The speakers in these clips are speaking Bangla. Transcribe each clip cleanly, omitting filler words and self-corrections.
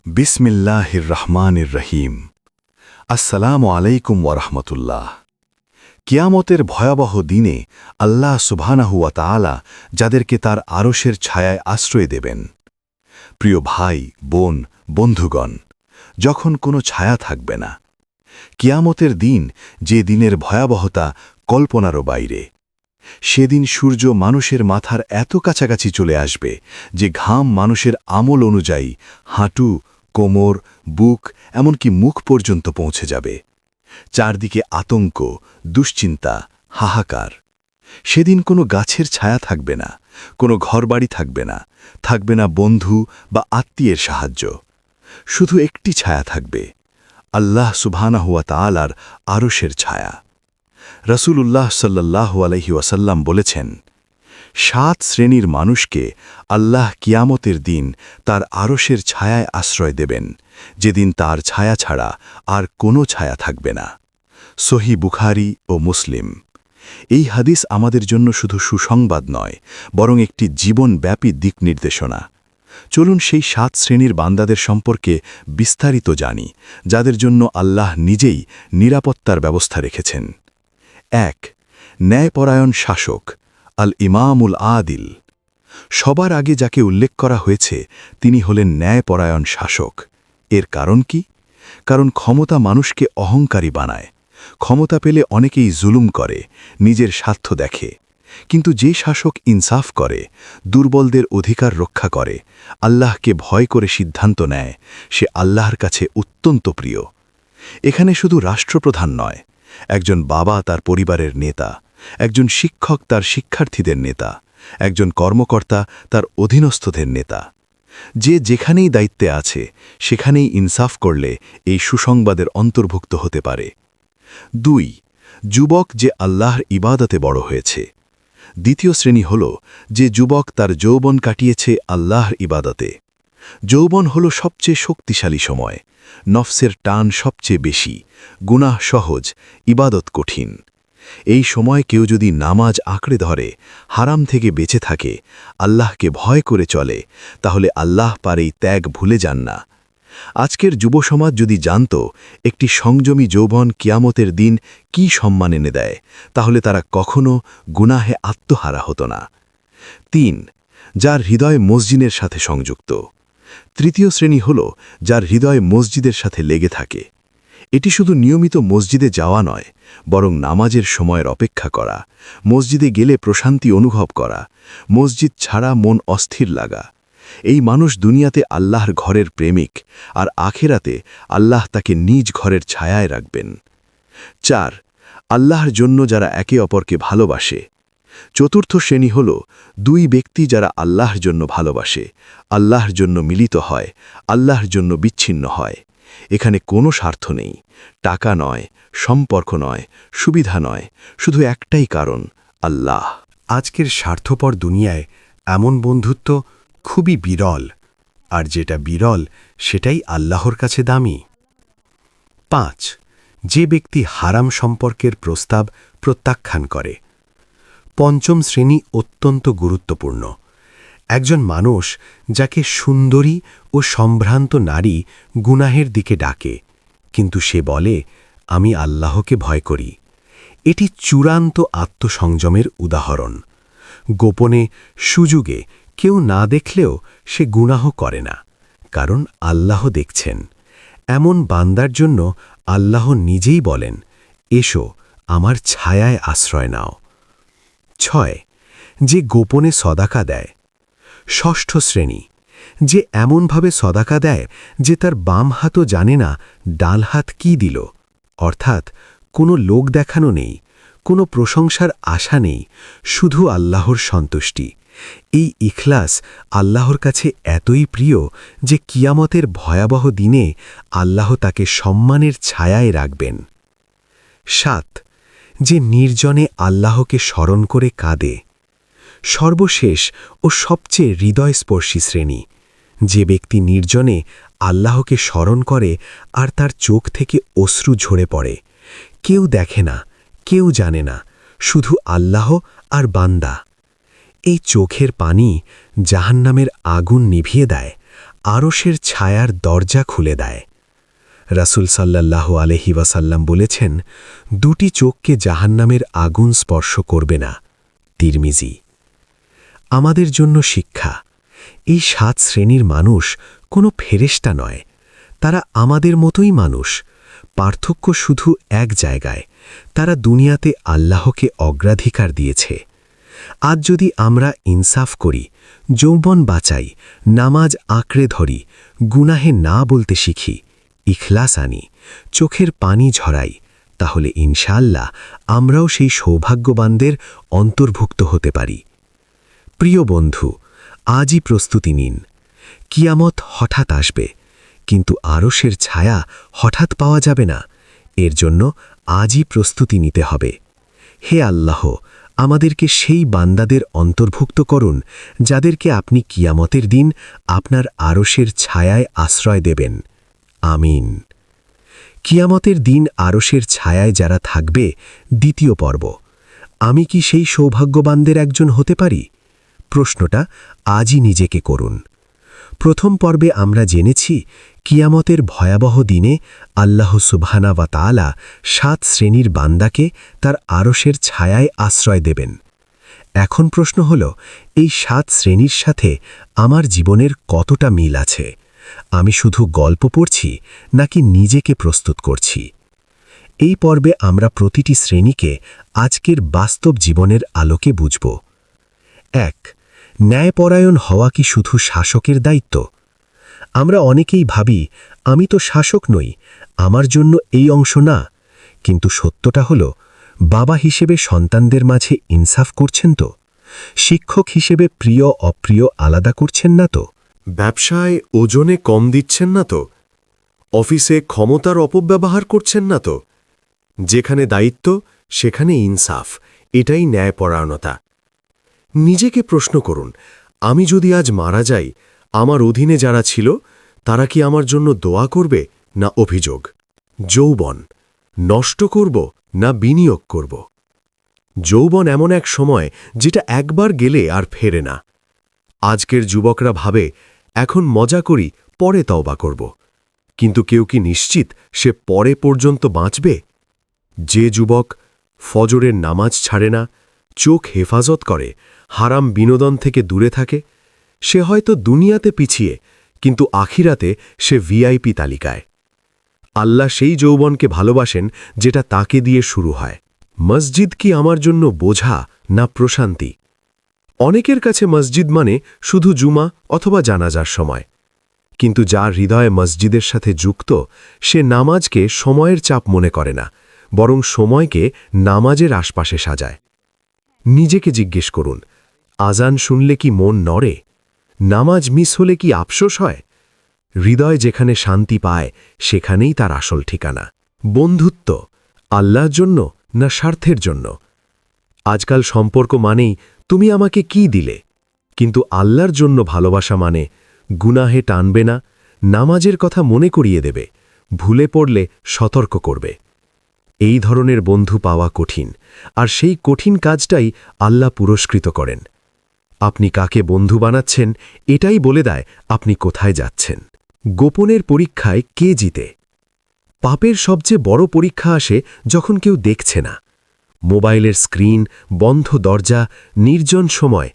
বিসমিল্লাহির রহমানির রহিম। আসসালামু আলাইকুম ওয়ারহমতুল্লাহ। কিয়ামতের ভয়াবহ দিনে আল্লাহ সুবহানাহু ওয়া তাআলা যাদেরকে তার আরশের ছায়ায় আশ্রয় দেবেন। প্রিয় ভাই, বোন, বন্ধুগণ, যখন কোনো ছায়া থাকবে না, কিয়ামতের দিন, যে দিনের ভয়াবহতা কল্পনারও বাইরে। সেদিন সূর্য মানুষের মাথার এত কাছাকাছি চলে আসবে যে ঘাম মানুষের আমল অনুযায়ী হাঁটু, কোমর, বুক, এমনকি মুখ পর্যন্ত পৌঁছে যাবে। চারদিকে আতঙ্ক, দুশ্চিন্তা, হাহাকার। সেদিন কোনো গাছের ছায়া থাকবে না, কোনো ঘরবাড়ি থাকবে না, থাকবে না বন্ধু বা আত্মীয়ের সাহায্য। শুধু একটি ছায়া থাকবে, আল্লাহ সুবহানাহু ওয়া তাআলার আরশের ছায়া। রাসূলুল্লাহ সাল্লাল্লাহু আলাইহি ওয়াসাল্লাম বলেছেন, 7 শ্রেণীর মানুষকে আল্লাহ কিয়ামতের দিন তার আরশের ছায়ায় আশ্রয় দেবেন, যেদিন তার ছায়া ছাড়া আর কোনো ছায়া থাকবে না। সহিহ বুখারী ও মুসলিম। এই হাদিস আমাদের জন্য শুধু সুসংবাদ নয়, বরং একটি জীবনব্যাপী দিক নির্দেশনা। চলুন সেই 7 শ্রেণীর বান্দাদের সম্পর্কে বিস্তারিত জানি, যাদের জন্য আল্লাহ নিজেই নিরাপত্তার ব্যবস্থা রেখেছেন। 1. ন্যায়পরায়ণ শাসক, আল ইমামুল আদিল। সবার আগে যাকে উল্লেখ করা হয়েছে তিনি হলেন ন্যায়পরায়ণ শাসক। এর কারণ কি? কারণ ক্ষমতা মানুষকে অহংকারী বানায়। ক্ষমতা পেলে অনেকেই জুলুম করে, নিজের স্বার্থ দেখে। কিন্তু যে শাসক ইনসাফ করে, দুর্বলদের অধিকার রক্ষা করে, আল্লাহকে ভয় করে সিদ্ধান্ত নেয়, সে আল্লাহর কাছে অত্যন্ত প্রিয়। এখানে শুধু রাষ্ট্রপ্রধান নয়, একজন বাবা তার পরিবারের নেতা, একজন শিক্ষক তার শিক্ষার্থীদের নেতা, একজন কর্মকর্তা তার অধীনস্থদের নেতা। যে যেখানেই দায়িত্বে আছে সেখানেই ইনসাফ করলে এই সুসংবাদের অন্তর্ভুক্ত হতে পারে। 2. যুবক যে আল্লাহর ইবাদতে বড় হয়েছে। দ্বিতীয় শ্রেণী হল যে যুবক তার যৌবন কাটিয়েছে আল্লাহর ইবাদতে। যৌবন হল সবচেয়ে শক্তিশালী সময়। নফসের টান সবচেয়ে বেশি, গুনাহ সহজ, ইবাদত কঠিন। এই সময় কেউ যদি নামাজ আঁকড়ে ধরে, হারাম থেকে বেঁচে থাকে, আল্লাহকে ভয় করে চলে, তাহলে আল্লাহ পারেই ত্যাগ ভুলে যান না। আজকের যুবসমাজ যদি জানত একটি সংযমী যৌবন কিয়ামতের দিন কি সম্মান এনে দেয়, তাহলে তারা কখনো গুনাহে আত্মহারা হতো না। 3. যার হৃদয় মসজিদের সাথে সংযুক্ত। তৃতীয় শ্রেণী হল যার হৃদয় মসজিদের সাথে লেগে থাকে। এটি শুধু নিয়মিত মসজিদে যাওয়া নয়, বরং নামাজের সময়ের অপেক্ষা করা, মসজিদে গেলে প্রশান্তি অনুভব করা, মসজিদ ছাড়া মন অস্থির লাগা। এই মানুষ দুনিয়াতে আল্লাহর ঘরের প্রেমিক, আর আখেরাতে আল্লাহ তাকে নিজ ঘরের ছায়ায় রাখবেন। 4. আল্লাহর জন্য যারা একে অপরকে ভালোবাসে। চতুর্থ শ্রেণী হল 2 ব্যক্তি যারা আল্লাহর জন্য ভালোবাসে, আল্লাহর জন্য মিলিত হয়, আল্লাহর জন্য বিচ্ছিন্ন হয়। এখানে কোনো স্বার্থ নেই, টাকা নয়, সম্পর্ক নয়, সুবিধা নয়, শুধু একটাই কারণ, আল্লাহ। আজকের স্বার্থপর দুনিয়ায় এমন বন্ধুত্ব খুবই বিরল, আর যেটা বিরল সেটাই আল্লাহর কাছে দামি। 5. যে ব্যক্তি হারাম সম্পর্কের প্রস্তাব প্রত্যাখ্যান করে। পঞ্চম শ্রেণী অত্যন্ত গুরুত্বপূর্ণ। একজন মানুষ যাকে সুন্দরী ও সম্ভ্রান্ত নারী গুনাহের দিকে ডাকে, কিন্তু সে বলে, আমি আল্লাহকে ভয় করি। এটি চূড়ান্ত আত্মসংযমের উদাহরণ। গোপনে, সুযোগে, কেউ না দেখলেও সে গুনাহ করে না, কারণ আল্লাহ দেখছেন। এমন বান্দার জন্য আল্লাহ নিজেই বলেন, এসো আমার ছায়ায় আশ্রয় নাও। 6. যে গোপনে সদাকা দেয়। ষষ্ঠ শ্রেণী যে এমনভাবে সদাকা দেয় যে তার বাম হাতও জানে না ডাল হাত কি দিল, অর্থাৎ কোনো লোক দেখানো নেই, কোনো প্রশংসার আশা নেই, শুধু আল্লাহর সন্তুষ্টি। এই ইখলাস আল্লাহর কাছে এতই প্রিয় যে কিয়ামতের ভয়াবহ দিনে আল্লাহ তাকে সম্মানের ছায়ায় রাখবেন। 7. যে নির্জনে আল্লাহকে স্মরণ করে কাঁদে। সর্বশেষ ও সবচেয়ে হৃদয়স্পর্শী শ্রেণী যে ব্যক্তি নির্জনে আল্লাহকে স্মরণ করে আর তার চোখ থেকে অশ্রু ঝরে পড়ে। কেউ দেখে না, কেউ জানে না, শুধু আল্লাহ আর বান্দা। এই চোখের পানি জাহান্নামের আগুন নিভিয়ে দেয় আরশের ছায়ার দরজা খুলে দেয়। রাসূল সাল্লাল্লাহু আলাইহি ওয়াসাল্লাম বলেছেন, দুটি চোখকে জাহান্নামের আগুন স্পর্শ করবে না। তিরমিজি। আমাদের জন্য শিক্ষা, এই 7 শ্রেণীর মানুষ কোনো ফেরেশতা নয়, তারা আমাদের মতোই মানুষ। পার্থক্য শুধু এক জায়গায়, তারা দুনিয়াতে আল্লাহকে অগ্রাধিকার দিয়েছে। আজ যদি আমরা ইনসাফ করি, যৌবন বাঁচাই, নামাজ আঁকড়ে ধরি, গুনাহে না বলতে শিখি, ইখলাস আনি, চোখের পানি ঝরাই, তাহলে ইনশাআল্লাহ আমরাও সেই সৌভাগ্যবানদের অন্তর্ভুক্ত হতে পারি। প্রিয় বন্ধু, আজই প্রস্তুতি নিন। কিয়ামত হঠাৎ আসবে, কিন্তু আরশের ছায়া হঠাৎ পাওয়া যাবে না। এর জন্য আজই প্রস্তুতি নিতে হবে। হে আল্লাহ, আমাদেরকে সেই বান্দাদের অন্তর্ভুক্ত করুন যাদেরকে আপনি কিয়ামতের দিন আপনার আরশের ছায়ায় আশ্রয় দেবেন। আমিন। কিয়ামতের দিন আরশের ছায়ায় যারা থাকবে, দ্বিতীয় পর্ব। আমি কি সেই সৌভাগ্যবানদের একজন হতে পারি? প্রশ্নটা আজই নিজেকে করুন। প্রথম পর্বে আমরা জেনেছি কিয়ামতের ভয়াবহ দিনে আল্লাহ সুবহানাহু ওয়া তাআলা 7 শ্রেণীর বান্দাকে তার আরশের ছায়ায় আশ্রয় দেবেন। এখন প্রশ্ন হল, এই 7 শ্রেণীর সাথে আমার জীবনের কতটা মিল আছে? আমি শুধু গল্প পড়ছি নাকি নিজেকে প্রস্তুত করছি? এই পর্বে আমরা প্রতিটি শ্রেণীকে আজকের বাস্তব জীবনের আলোকে বুঝব। 1. ন্যায়পরায়ণ হওয়া কি শুধু শাসকের দায়িত্ব? আমরা অনেকেই ভাবি, আমি তো শাসক নই, আমার জন্য এই অংশ না। কিন্তু সত্যটা হল, বাবা হিসেবে সন্তানদের মাঝে ইনসাফ করছেন তো? শিক্ষক হিসেবে প্রিয় অপ্রিয় আলাদা করছেন না তো? ব্যবসায় ওজনে কম দিচ্ছেন না তো? অফিসে ক্ষমতার অপব্যবহার করছেন না তো? যেখানে দায়িত্ব সেখানে ইনসাফ, এটাই ন্যায়পরায়ণতা। নিজেকে প্রশ্ন করুন, আমি যদি আজ মারা যাই, আমার অধীনে যারা ছিল তারা কি আমার জন্য দোয়া করবে না অভিযোগ? যৌবন নষ্ট করব না বিনিয়োগ করব? যৌবন এমন এক সময় যেটা একবার গেলে আর ফেরে না। আজকের যুবকরা ভাবে, এখন মজা করি, পরে তওবা করব। কিন্তু কেউ কি নিশ্চিত সে পরে পর্যন্ত বাঁচবে? যে যুবক ফজরের নামাজ ছাড়ে না, চোখ হেফাজত করে, হারাম বিনোদন থেকে দূরে থাকে, সে হয়তো দুনিয়াতে পিছিয়ে, কিন্তু আখিরাতে সে ভিআইপি তালিকায়। আল্লাহ সেই যৌবনকে ভালোবাসেন যেটা তাকে দিয়ে শুরু হয়। মসজিদ কি আমার জন্য বোঝা না প্রশান্তি? অনেকের কাছে মসজিদ মানে শুধু জুমা অথবা জানাজার সময়। কিন্তু যার হৃদয়ে মসজিদের সাথে যুক্ত, সে নামাজকে সময়ের চাপ মনে করে না, বরং সময়কে নামাজের আশপাশে সাজায়। নিজেকে জিজ্ঞেস করুন, আজান শুনলে কি মন নড়ে? নামাজ মিস হলে কি আফসোস হয়? হৃদয় যেখানে শান্তি পায়, সেখানেই তার আসল ঠিকানা। বন্ধুত্ব আল্লাহর জন্য না স্বার্থের জন্য? আজকাল সম্পর্ক মানেই তুমি আমাকে কি দিলে, কিন্তু আল্লাহর জন্য ভালোবাসা মানে গুনাহে টানবে না, নামাজের কথা মনে করিয়ে দেবে, ভুলে পড়লে সতর্ক করবে। এই ধরনের বন্ধু পাওয়া কঠিন, আর সেই কঠিন কাজটাই আল্লাহ পুরস্কৃত করেন। আপনি কাকে বন্ধু বানাচ্ছেন, এটাই বলে দেয় আপনি কোথায় যাচ্ছেন। গোপনের পরীক্ষায় কে জিতে? পাপের সবচেয়ে বড় পরীক্ষা আসে যখন কেউ দেখছে না। মোবাইলের স্ক্রিন, বন্ধ দরজা, নির্জন সময়,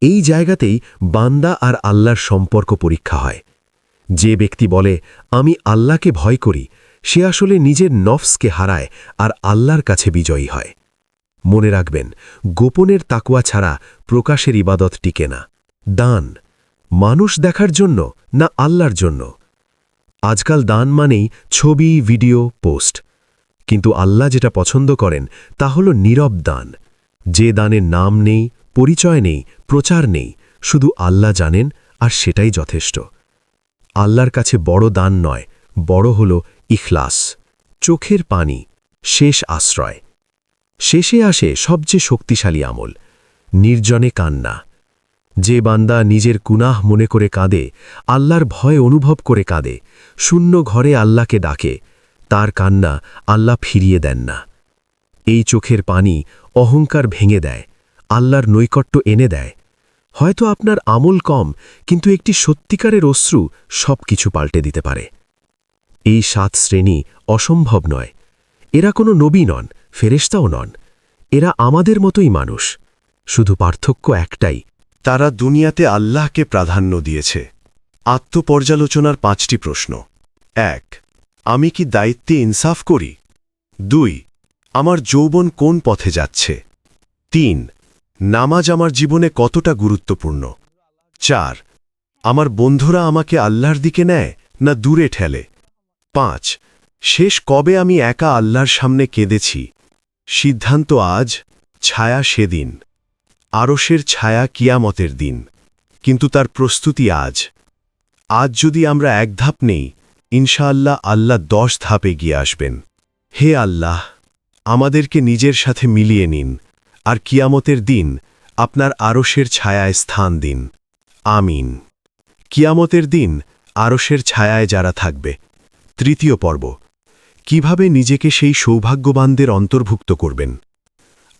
এই জায়গাতেই বান্দা আর আল্লাহর সম্পর্ক পরীক্ষা হয়। যে ব্যক্তি বলে আমি আল্লাহকে ভয় করি, সে আসলে নিজের নফসকে হারায় আর আল্লাহর কাছে বিজয়ী হয়। মনে রাখবেন, গোপনের তাকওয়া ছাড়া প্রকাশের ইবাদত টিকে না। দান মানুষ দেখার জন্য না আল্লাহর জন্য? আজকাল দান মানেই ছবি, ভিডিও, পোস্ট। কিন্তু আল্লাহ যেটা পছন্দ করেন তা হল নীরব দান। যে দানের নাম নেই, পরিচয় নেই, প্রচার নেই, শুধু আল্লাহ জানেন, আর সেটাই যথেষ্ট। আল্লাহর কাছে বড় দান নয়, বড় হল ইখলাস, চোখের পানি, শেষ আশ্রয়। শেষে আসে সবচেয়ে শক্তিশালী আমল, নির্জনে কান্না। যে বান্দা নিজের গুনাহ মনে করে কাঁদে, আল্লাহর ভয় অনুভব করে কাঁদে, শূন্য ঘরে আল্লাহকে ডাকে, তার কান্না আল্লাহ ফিরিয়ে দেন না। এই চোখের পানি অহংকার ভেঙে দেয়, আল্লাহর নৈকট্য এনে দেয়। হয়তো আপনার আমল কম, কিন্তু একটি সত্যিকারের অশ্রু সব কিছু পাল্টে দিতে পারে। এই 7 শ্রেণী অসম্ভব নয়। এরা কোনো নবী নন, ফেরেশতাও নন। এরা আমাদের মতোই মানুষ। শুধু পার্থক্য একটাই, তারা দুনিয়াতে আল্লাহকে প্রাধান্য দিয়েছে। আত্মপর্যালোচনার 5টি প্রশ্ন। 1. আমি কি দায়িত্বে ইনসাফ করি? 2. আমার যৌবন কোন পথে যাচ্ছে? 3. নামাজ আমার জীবনে কতটা গুরুত্বপূর্ণ? 4. আমার বন্ধুরা আমাকে আল্লাহর দিকে নেয় না দূরে ঠেলে? 5. শেষ কবে আমি একা আল্লাহর সামনে কেঁদেছি? সিদ্ধান্ত আজ, ছায়া সেদিন। আরশের ছায়া কিয়ামতের দিন, কিন্তু তার প্রস্তুতি আজ। আজ যদি আমরা 1 ধাপ নেই, ইনশাআল্লাহ আল্লাহ 10 ধাপে গিয়ে আসবেন। হে আল্লাহ, আমাদেরকে নিজের সাথে মিলিয়ে নিন, আর কিয়ামতের দিন আপনার আরশের ছায়ায় স্থান দিন। আমিন। কিয়ামতের দিন আরশের ছায়ায় যারা থাকবে। 3য় পর্ব। কিভাবে নিজেকে সেই সৌভাগ্যবানদের অন্তর্ভুক্ত করবেন?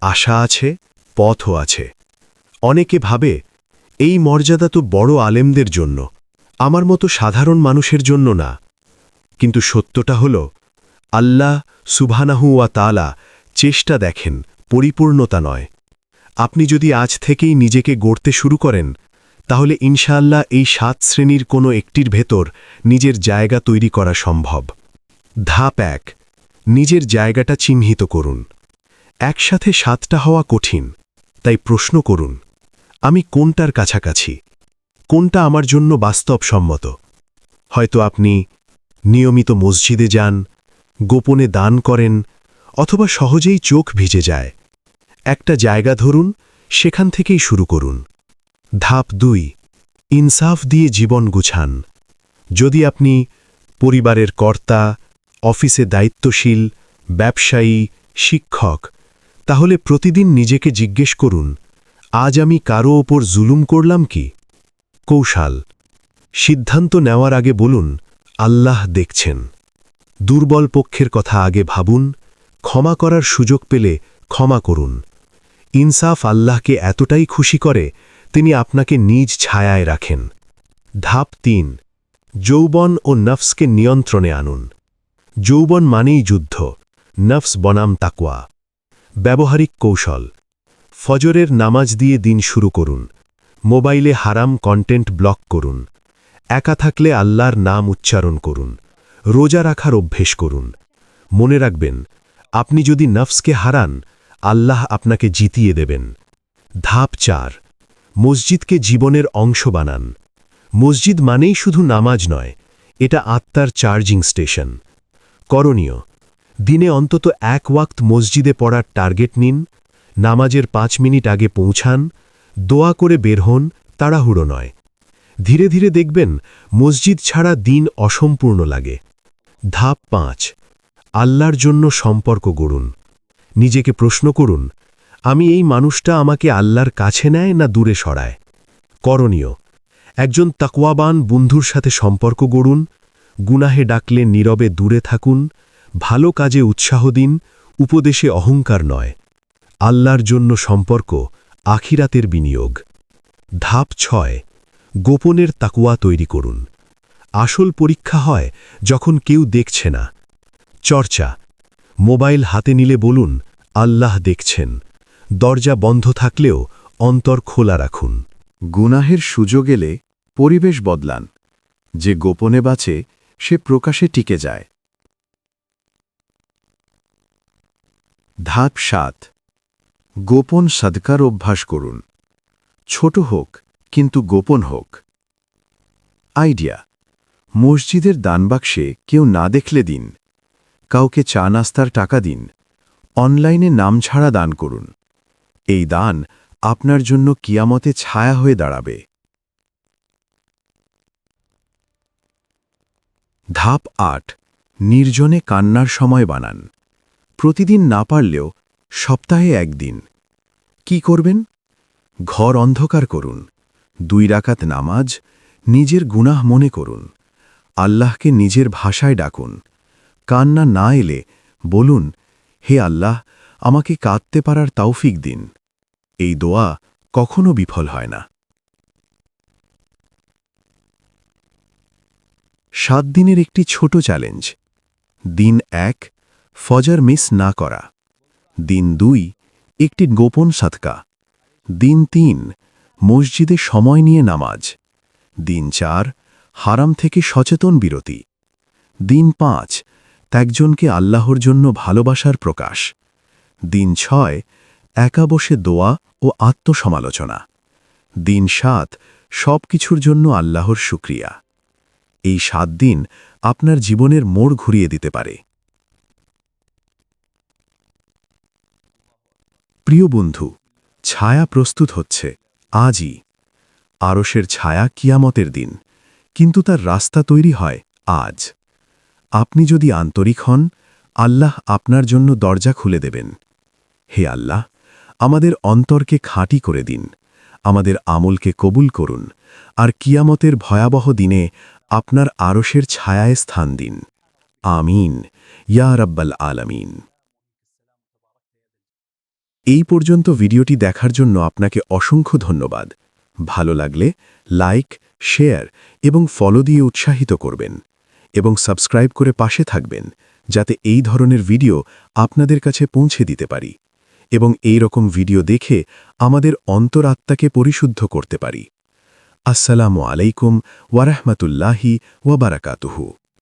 আশা আছে, পথও আছে। অনেকে ভাবে, এই মর্যাদা তো বড় আলেমদের জন্য, আমার মতো সাধারণ মানুষের জন্য না। কিন্তু সত্যটা হল, আল্লাহ সুবহানাহু ওয়া তাআলা চেষ্টা দেখেন, পরিপূর্ণতা নয়। আপনি যদি আজ থেকেই নিজেকে গড়তে শুরু করেন, তাহলে ইনশাআল্লাহ এই 7 শ্রেণীর কোনো একটির ভেতর নিজের জায়গা তৈরি করা সম্ভব। ধাপ 1, নিজের জায়গাটা চিহ্নিত করুন। একসাথে 7টা হওয়া কঠিন, তাই প্রশ্ন করুন, আমি কোনটার কাছাকাছি? কোনটা আমার জন্য বাস্তবসম্মত? হয়তো আপনি নিয়মিত মসজিদে যান, গোপনে দান করেন, অথবা সহজেই চোখ ভিজে যায়। একটা জায়গা ধরুন, সেখান থেকেই শুরু করুন। ধাপ 2, ইনসাফ দিয়ে জীবন গুছান। যদি আপনি পরিবারের কর্তা, অফিসে দায়িত্বশীল, ব্যবসায়ী, শিক্ষক, তাহলে প্রতিদিন নিজেকে জিজ্ঞেস করুন, আজ আমি কারো ওপর জুলুম করলাম কি? কৌশল। সিদ্ধান্ত নেওয়ার আগে বলুন, আল্লাহ দেখছেন। দুর্বল পক্ষের কথা আগে ভাবুন, ক্ষমা করার সুযোগ পেলে ক্ষমা করুন। ইনসাফ আল্লাহকে এতটাই খুশি করে, তিনি আপনাকে নিজ ছায়ায় রাখেন। ধাপ 3, যৌবন ও নফসকে নিয়ন্ত্রণে আনুন। যৌবন মানেই যুদ্ধ, নফস বনাম তাকওয়া। ব্যবহারিক কৌশল। ফজরের নামাজ দিয়ে দিন শুরু করুন। মোবাইলে হারাম কন্টেন্ট ব্লক করুন। একা থাকলে আল্লাহর নাম উচ্চারণ করুন। রোজা রাখার অভ্যেস করুন। মনে রাখবেন, আপনি যদি নফসকে হারান, আল্লাহ আপনাকে জিতিয়ে দেবেন। ধাপ 4, মসজিদকে জীবনের অংশ বানান। মসজিদ মানেই শুধু নামাজ নয়, এটা আত্মার চার্জিং স্টেশন। করণীয়, দিনে অন্তত 1 ওয়াক্ত মসজিদে পড়ার টার্গেট নিন। নামাজের 5 মিনিট আগে পৌঁছান। দোয়া করে বের হন, তাড়াহুড়ো নয়। ধীরে ধীরে দেখবেন, মসজিদ ছাড়া দিন অসম্পূর্ণ লাগে। ধাপ 5, আল্লাহর জন্য সম্পর্ক গড়ুন। নিজেকে প্রশ্ন করুন, আমি এই মানুষটা আমাকে আল্লাহর কাছে নেয় না দূরে সরায়? করণীয়, একজন তাকওয়াবান বন্ধুর সাথে সম্পর্ক গড়ুন। গুনাহে ডাকলে নীরবে দূরে থাকুন। ভালো কাজে উৎসাহ দিন, উপদেশে অহংকার নয়। আল্লাহর জন্য সম্পর্ক আখিরাতের বিনিয়োগ। ধাপ 6, গোপনের তাকওয়া তৈরি করুন। আসল পরীক্ষা হয় যখন কেউ দেখছে না। চর্চা। মোবাইল হাতে নিলে বলুন, আল্লাহ দেখছেন। দরজা বন্ধ থাকলেও অন্তর খোলা রাখুন। গুনাহের সুযোগ এলে পরিবেশ বদলান। যে গোপনে বাঁচে, সে প্রকাশে টিকে যায়। ধাপ 7, গোপন সাদকার অভ্যাস করুন। ছোট হোক, কিন্তু গোপন হোক। আইডিয়া, মসজিদের দানবাক্সে কেউ না দেখলে দিন। কাউকে চা নাস্তার টাকা দিন। অনলাইনে নাম ছাড়া দান করুন। এই দান আপনার জন্য কিয়ামতে ছায়া হয়ে দাঁড়াবে। ধাপ 8, নির্জনে কান্নার সময় বানান। প্রতিদিন না পারলেও সপ্তাহে 1 দিন। কি করবেন? ঘর অন্ধকার করুন। 2 রাকাত নামাজ, নিজের গুনাহ মনে করুন। আল্লাহকে নিজের ভাষায় ডাকুন। কান্না না এলে বলুন, হে আল্লাহ, আমাকে কাঁদতে পারার তৌফিক দিন। এই দোয়া কখনো বিফল হয় না। 7 দিনের একটি ছোট চ্যালেঞ্জ। দিন 1, ফজর মিস না করা। দিন 2, একটি গোপন সাদকা। দিন 3, মসজিদে সময় নিয়ে নামাজ। দিন 4, হারাম থেকে সচেতন বিরতি। দিন 5, একজনকে আল্লাহর জন্য ভালোবাসার প্রকাশ। দিন 6, একা বসে দোয়া ও আত্মসমালোচনা। দিন 7, সব কিছুর জন্য আল্লাহর শুকরিয়া। এই 7 দিন আপনার জীবনের মোড় ঘুরিয়ে দিতে পারে। প্রিয় বন্ধু, ছায়া প্রস্তুত হচ্ছে আজই। আরশের ছায়া কিয়ামতের দিন, কিন্তু তার রাস্তা তৈরি হয় আজ। আপনি যদি আন্তরিক হন, আল্লাহ আপনার জন্য দরজা খুলে দেবেন। হে আল্লাহ, আমাদের অন্তরকে খাঁটি করে দিন, আমাদের আমলকে কবুল করুন, আর কিয়ামতের ভয়াবহ দিনে আপনার আরশের ছায়ায় স্থান দিন। আমিন, ইয়া রাব্বাল আলামিন। এই পর্যন্ত ভিডিওটি দেখার জন্য আপনাকে অসংখ্য ধন্যবাদ। ভালো লাগলে লাইক, শেয়ার এবং ফলো দিয়ে উৎসাহিত করবেন, এবং সাবস্ক্রাইব করে পাশে থাকবেন, যাতে এই ধরনের ভিডিও আপনাদের কাছে পৌঁছে দিতে পারি এবং এই রকম ভিডিও দেখে আমাদের অন্তরাত্মাকে পরিশুদ্ধ করতে পারি। আসসালামু আলাইকুম ওয়া রাহমাতুল্লাহি ওয়া বারাকাতুহু।